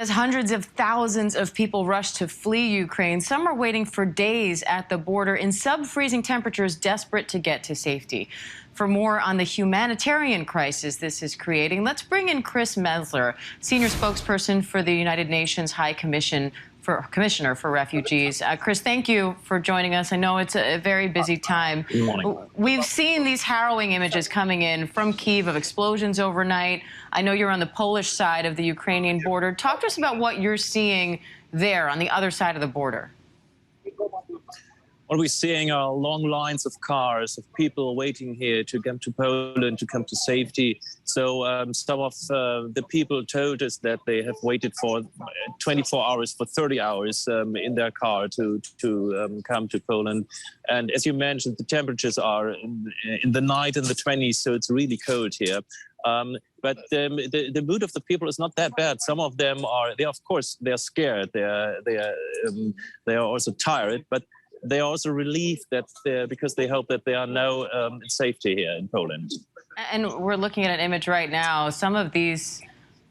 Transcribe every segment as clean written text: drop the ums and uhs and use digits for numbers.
As hundreds of thousands of people rush to flee Ukraine, some are waiting for days at the border in sub-freezing temperatures, desperate to get to safety. For more on the humanitarian crisis this is creating, let's bring in Chris Mesler, senior spokesperson for the United Nations High Commissioner for Refugees. Chris, thank you for joining us. I know it's a very busy time. Good morning. We've seen these harrowing images coming in from Kyiv of explosions overnight. I know you're on the Polish side of the Ukrainian border. Talk to us about what you're seeing there on the other side of the border. What we're seeing are long lines of cars, of people waiting here to come to Poland, to come to safety. So some of the people told us that they have waited for 24 hours, for 30 hours in their car to come to Poland. And as you mentioned, the temperatures are in the night in the 20s, so it's really cold here. But the mood of the people is not that bad. Some of them are, of course, they're scared. They are also tired, but they are also relieved that because they hope that they are now in safety here in Poland. And we're looking at an image right now. Some of these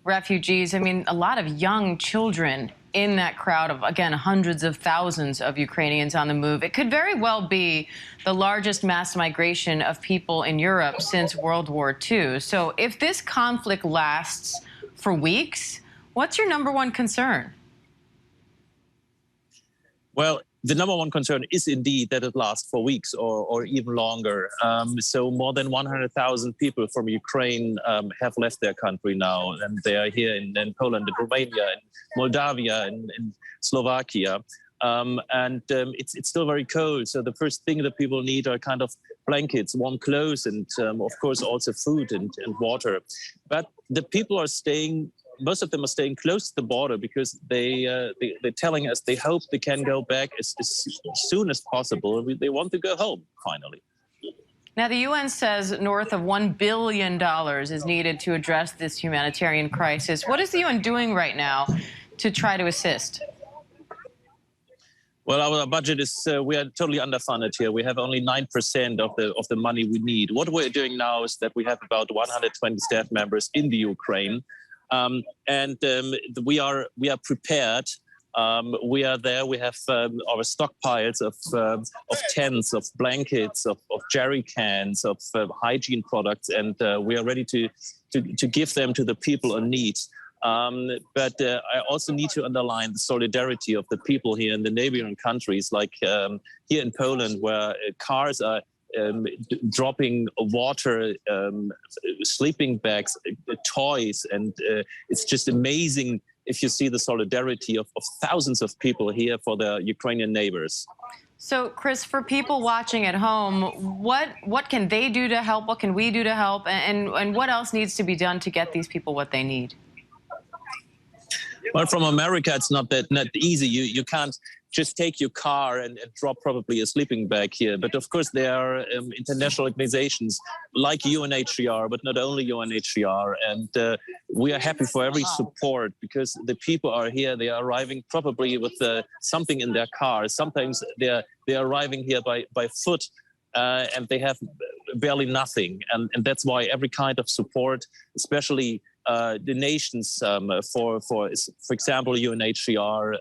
refugees, I mean, a lot of young children in that crowd of, again, hundreds of thousands of Ukrainians on the move. It could very well be the largest mass migration of people in Europe since World War II. So if this conflict lasts for weeks, what's your number one concern? Well, the number one concern is indeed that it lasts for weeks or even longer. So more than 100,000 people from Ukraine have left their country now, and they are here in Poland, in Romania, in Moldavia, in Slovakia. It's still very cold. So the first thing that people need are kind of blankets, warm clothes, and of course also food and water. But the people are staying. Most of them are staying close to the border because they're telling us they hope they can go back as soon as possible. They want to go home, finally. Now, the UN says north of $1 billion is needed to address this humanitarian crisis. What is the UN doing right now to try to assist? Well, our budget is, we are totally underfunded here. We have only 9% of the money we need. What we're doing now is that we have about 120 staff members in the Ukraine. We are prepared. We are there. We have our stockpiles of tents, of blankets, of jerry cans, of hygiene products, and we are ready to give them to the people in need. But I also need to underline the solidarity of the people here in the neighboring countries, like here in Poland, where cars are dropping water, sleeping bags, toys, and it's just amazing if you see the solidarity of thousands of people here for their Ukrainian neighbors. So, Chris, for people watching at home, what can they do to help? What can we do to help? And what else needs to be done to get these people what they need? Well, from America, it's not easy. You can't just take your car and drop probably a sleeping bag here. But of course, there are international organizations like UNHCR, but not only UNHCR. And we are happy for every support because the people are here. They are arriving probably with something in their cars. Sometimes they are arriving here by foot. And they have barely nothing. And that's why every kind of support, especially the nations, for example, UNHCR,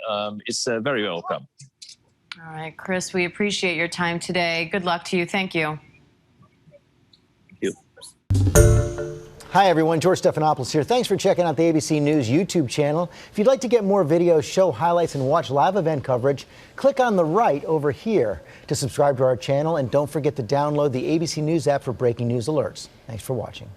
is very welcome. All right, Chris, we appreciate your time today. Good luck to you. Thank you. Thank you. Hi, everyone. George Stephanopoulos here. Thanks for checking out the ABC News YouTube channel. If you'd like to get more videos, show highlights, and watch live event coverage, click on the right over here to subscribe to our channel. And don't forget to download the ABC News app for breaking news alerts. Thanks for watching.